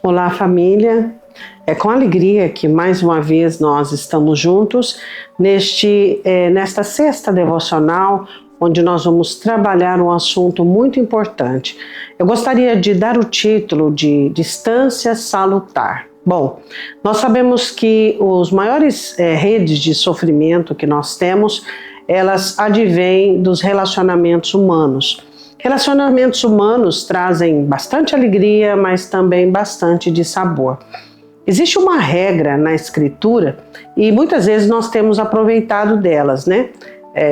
Olá, família. É com alegria que mais uma vez nós estamos juntos nesta sexta devocional, onde nós vamos trabalhar um assunto muito importante. Eu gostaria de dar o título de Distância Salutar. Bom, nós sabemos que os maiores redes de sofrimento que nós temos, elas advêm dos relacionamentos humanos. Relacionamentos humanos trazem bastante alegria, mas também bastante dissabor. Existe uma regra na Escritura e muitas vezes nós temos aproveitado delas, né?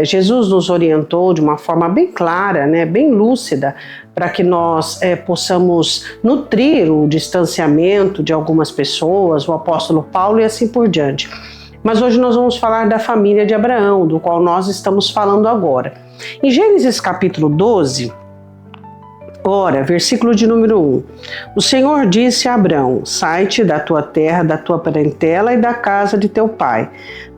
Jesus nos orientou de uma forma bem clara, né, bem lúcida, para que nós possamos nutrir o distanciamento de algumas pessoas, o apóstolo Paulo e assim por diante. Mas hoje nós vamos falar da família de Abraão, do qual nós estamos falando agora. Em Gênesis capítulo 12, versículo de número 1. O Senhor disse a Abrão: sai-te da tua terra, da tua parentela e da casa de teu pai,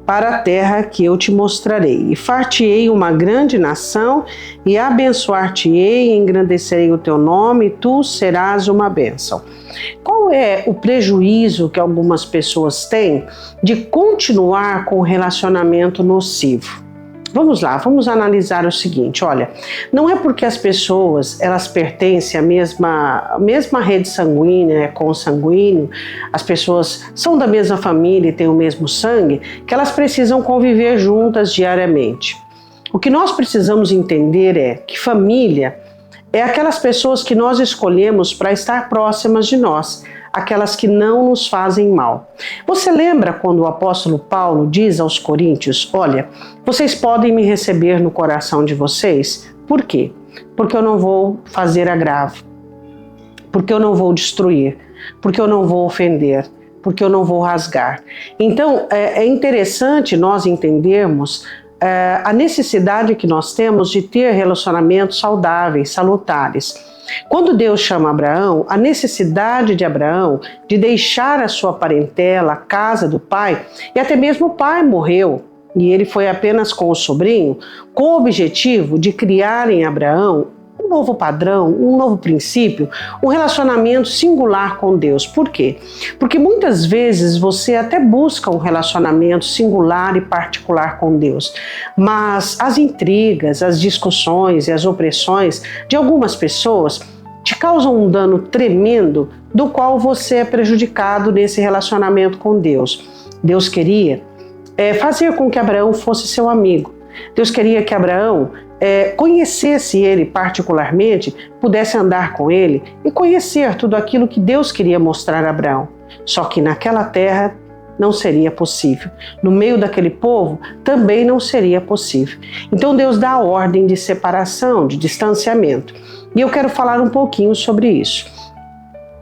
para a terra que eu te mostrarei. E far-te-ei uma grande nação, e abençoar-te-ei, e engrandecerei o teu nome, e tu serás uma bênção. Qual é o prejuízo que algumas pessoas têm de continuar com um relacionamento nocivo? Vamos lá, vamos analisar o seguinte, olha, não é porque as pessoas, elas pertencem à mesma rede sanguínea, consanguíneo, as pessoas são da mesma família e têm o mesmo sangue, que elas precisam conviver juntas diariamente. O que nós precisamos entender é que família é aquelas pessoas que nós escolhemos para estar próximas de nós, aquelas que não nos fazem mal. Você lembra quando o apóstolo Paulo diz aos coríntios: olha, vocês podem me receber no coração de vocês? Por quê? Porque eu não vou fazer agravo, porque eu não vou destruir, porque eu não vou ofender, porque eu não vou rasgar. Então, é interessante nós entendermos a necessidade que nós temos de ter relacionamentos saudáveis, salutares. Quando Deus chama Abraão, a necessidade de Abraão de deixar a sua parentela, a casa do pai, e até mesmo o pai morreu, e ele foi apenas com o sobrinho, com o objetivo de criar em Abraão um novo padrão, um novo princípio, um relacionamento singular com Deus. Por quê? Porque muitas vezes você até busca um relacionamento singular e particular com Deus, mas as intrigas, as discussões e as opressões de algumas pessoas te causam um dano tremendo, do qual você é prejudicado nesse relacionamento com Deus. Deus queria fazer com que Abraão fosse seu amigo. Deus queria que Abraão conhecesse ele particularmente, pudesse andar com ele e conhecer tudo aquilo que Deus queria mostrar a Abraão. Só que naquela terra não seria possível. No meio daquele povo também não seria possível. Então Deus dá a ordem de separação, de distanciamento. E eu quero falar um pouquinho sobre isso.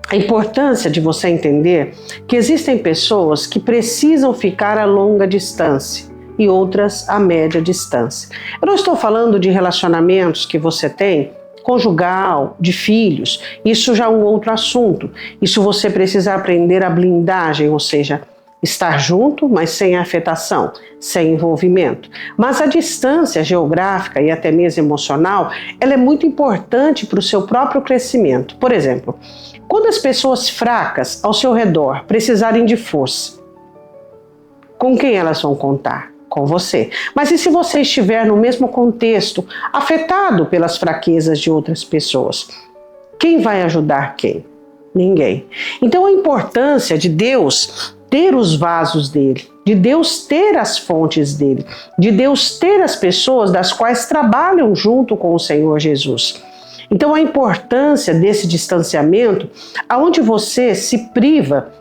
A importância de você entender que existem pessoas que precisam ficar a longa distância e outras a média distância. Eu não estou falando de relacionamentos que você tem conjugal, de filhos, isso já é um outro assunto. Isso você precisa aprender a blindagem, ou seja, estar junto, mas sem afetação, sem envolvimento. Mas a distância geográfica e até mesmo emocional, ela é muito importante para o seu próprio crescimento. Por exemplo, quando as pessoas fracas ao seu redor precisarem de força, com quem elas vão contar? Com você. Mas e se você estiver no mesmo contexto, afetado pelas fraquezas de outras pessoas? Quem vai ajudar quem? Ninguém. Então a importância de Deus ter os vasos dele, de Deus ter as fontes dele, de Deus ter as pessoas das quais trabalham junto com o Senhor Jesus. Então a importância desse distanciamento, aonde você se priva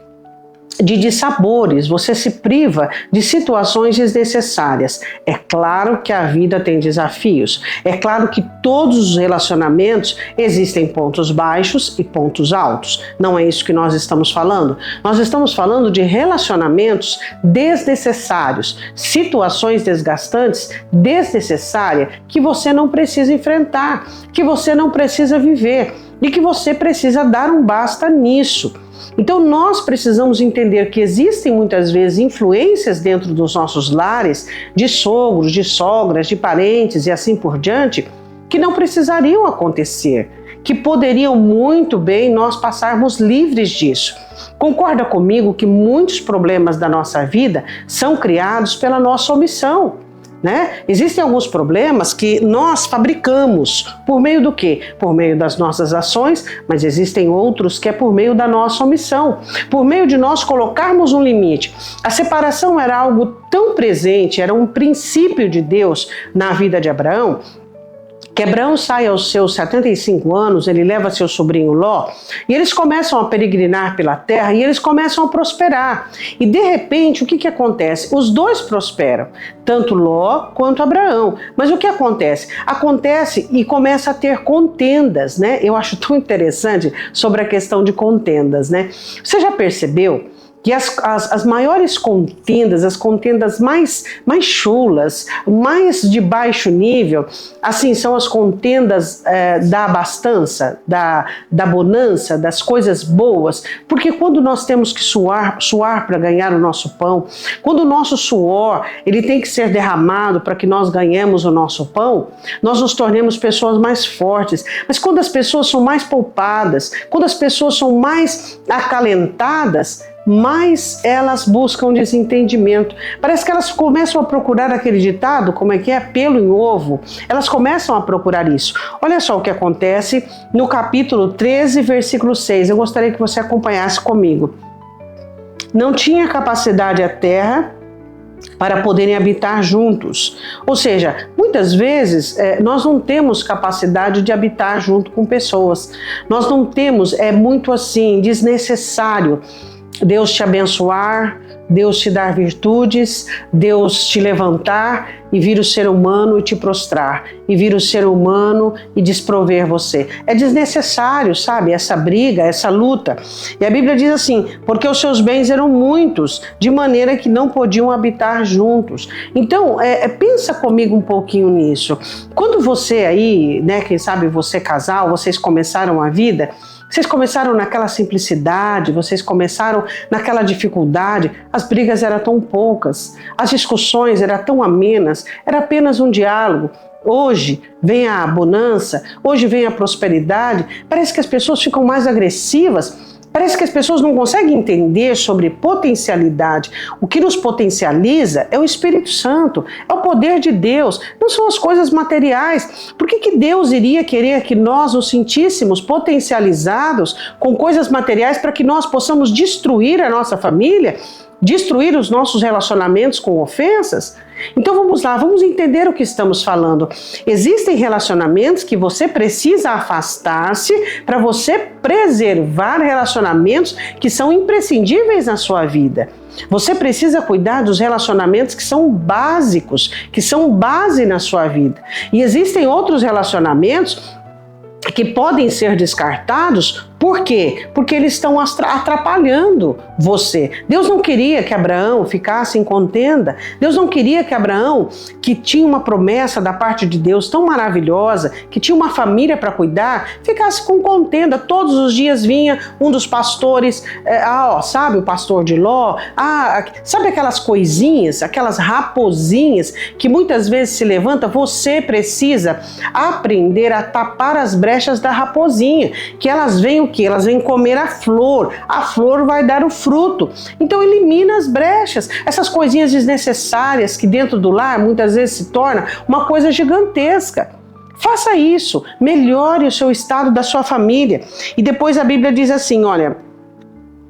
de dissabores, você se priva de situações desnecessárias. É claro que a vida tem desafios, é claro que todos os relacionamentos existem pontos baixos e pontos altos. Não é isso que nós estamos falando. Nós estamos falando de relacionamentos desnecessários, situações desgastantes, desnecessárias, que você não precisa enfrentar, que você não precisa viver e que você precisa dar um basta nisso. Então nós precisamos entender que existem muitas vezes influências dentro dos nossos lares, de sogros, de sogras, de parentes e assim por diante, que não precisariam acontecer, que poderiam muito bem nós passarmos livres disso. Concorda comigo que muitos problemas da nossa vida são criados pela nossa omissão, né? Existem alguns problemas que nós fabricamos por meio do quê? Por meio das nossas ações, mas existem outros que é por meio da nossa omissão, por meio de nós colocarmos um limite. A separação era algo tão presente, era um princípio de Deus na vida de Abraão, que Abraão sai aos seus 75 anos, ele leva seu sobrinho Ló, e eles começam a peregrinar pela terra e eles começam a prosperar. E de repente, o que acontece? Os dois prosperam, tanto Ló quanto Abraão. Mas o que acontece? Acontece e começa a ter contendas, né? Eu acho tão interessante sobre a questão de contendas, né? Você já percebeu que as maiores contendas, as contendas mais chulas, mais de baixo nível, assim, são as contendas da abastança, da bonança, das coisas boas, porque quando nós temos que suar para ganhar o nosso pão, quando o nosso suor ele tem que ser derramado para que nós ganhemos o nosso pão, nós nos tornemos pessoas mais fortes. Mas quando as pessoas são mais poupadas, quando as pessoas são mais acalentadas, mais elas buscam desentendimento. Parece que elas começam a procurar aquele ditado, como é que é? Pelo em ovo. Elas começam a procurar isso. Olha só o que acontece no capítulo 13, versículo 6. Eu gostaria que você acompanhasse comigo. Não tinha capacidade a terra para poderem habitar juntos. Ou seja, muitas vezes nós não temos capacidade de habitar junto com pessoas. Nós não temos, é muito assim, desnecessário Deus te abençoar, Deus te dar virtudes, Deus te levantar e vir o ser humano e te prostrar, e vir o ser humano e desprover você. É desnecessário, sabe, essa briga, essa luta. E a Bíblia diz assim, porque os seus bens eram muitos, de maneira que não podiam habitar juntos. Então, pensa comigo um pouquinho nisso. Quando você aí, né, quem sabe você casal, vocês começaram a vida, vocês começaram naquela simplicidade, vocês começaram naquela dificuldade, as brigas eram tão poucas, as discussões eram tão amenas, era apenas um diálogo. Hoje vem a bonança, hoje vem a prosperidade, parece que as pessoas ficam mais agressivas, parece que as pessoas não conseguem entender sobre potencialidade. O que nos potencializa é o Espírito Santo, é o poder de Deus, não são as coisas materiais. Por que Deus iria querer que nós nos sentíssemos potencializados com coisas materiais para que nós possamos destruir a nossa família, destruir os nossos relacionamentos com ofensas? Então vamos lá, vamos entender o que estamos falando. Existem relacionamentos que você precisa afastar-se para você preservar relacionamentos que são imprescindíveis na sua vida. Você precisa cuidar dos relacionamentos que são básicos, que são base na sua vida. E existem outros relacionamentos que podem ser descartados. Por quê? Porque eles estão atrapalhando você. Deus não queria que Abraão ficasse em contenda. Deus não queria que Abraão, que tinha uma promessa da parte de Deus tão maravilhosa, que tinha uma família para cuidar, ficasse com contenda. Todos os dias vinha um dos pastores, sabe o pastor de Ló? Sabe aquelas coisinhas, aquelas raposinhas que muitas vezes se levanta? Você precisa aprender a tapar as brechas da raposinha, que elas vêm o quê? Elas vêm comer a flor vai dar o fruto. Então elimina as brechas, essas coisinhas desnecessárias que dentro do lar muitas vezes se torna uma coisa gigantesca. Faça isso, melhore o seu estado da sua família. E depois a Bíblia diz assim, olha,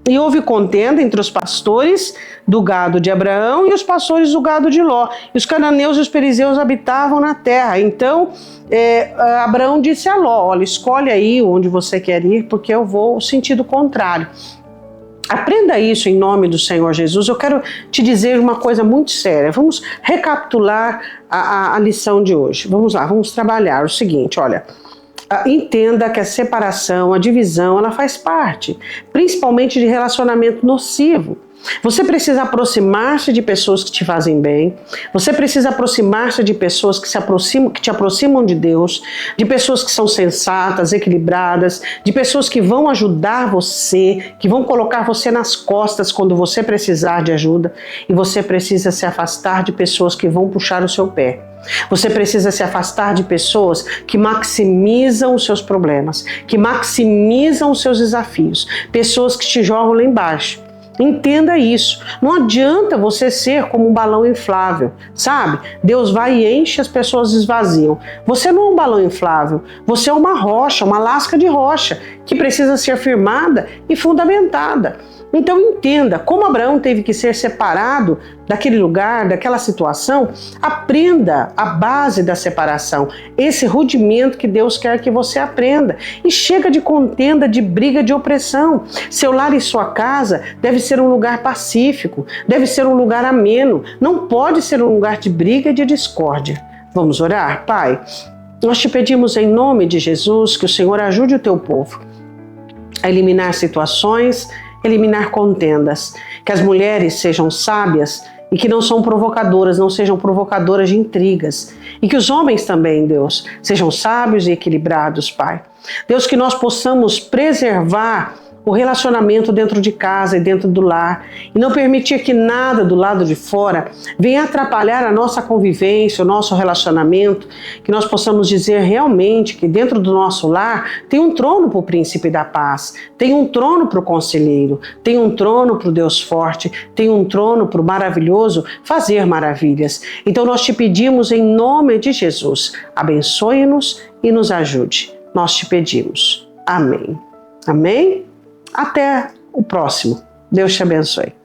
e houve contenda entre os pastores do gado de Abraão e os pastores do gado de Ló. E os cananeus e os perizeus habitavam na terra. Então, Abraão disse a Ló, olha, escolhe aí onde você quer ir, porque eu vou no sentido contrário. Aprenda isso em nome do Senhor Jesus. Eu quero te dizer uma coisa muito séria. Vamos recapitular a lição de hoje. Vamos lá, vamos trabalhar o seguinte, olha. Entenda que a separação, a divisão, ela faz parte, principalmente de relacionamento nocivo. Você precisa aproximar-se de pessoas que te fazem bem. Você precisa aproximar-se de pessoas que te aproximam de Deus, de pessoas que são sensatas, equilibradas, de pessoas que vão ajudar você, que vão colocar você nas costas quando você precisar de ajuda. E você precisa se afastar de pessoas que vão puxar o seu pé. Você precisa se afastar de pessoas que maximizam os seus problemas, que maximizam os seus desafios, pessoas que te jogam lá embaixo. Entenda isso. Não adianta você ser como um balão inflável, sabe? Deus vai e enche, as pessoas esvaziam. Você não é um balão inflável, você é uma rocha, uma lasca de rocha que precisa ser firmada e fundamentada. Então entenda, como Abraão teve que ser separado daquele lugar, daquela situação, aprenda a base da separação, esse rudimento que Deus quer que você aprenda. E chega de contenda, de briga, de opressão. Seu lar e sua casa deve ser um lugar pacífico, deve ser um lugar ameno, não pode ser um lugar de briga e de discórdia. Vamos orar? Pai, nós te pedimos em nome de Jesus que o Senhor ajude o teu povo a eliminar situações, eliminar contendas, que as mulheres sejam sábias e que não sejam provocadoras de intrigas, e que os homens também, Deus, sejam sábios e equilibrados, Pai. Deus, que nós possamos preservar o relacionamento dentro de casa e dentro do lar, e não permitir que nada do lado de fora venha atrapalhar a nossa convivência, o nosso relacionamento, que nós possamos dizer realmente que dentro do nosso lar tem um trono para o príncipe da paz, tem um trono para o conselheiro, tem um trono para o Deus forte, tem um trono para o maravilhoso fazer maravilhas. Então nós te pedimos em nome de Jesus, abençoe-nos e nos ajude. Nós te pedimos. Amém. Amém? Até o próximo. Deus te abençoe.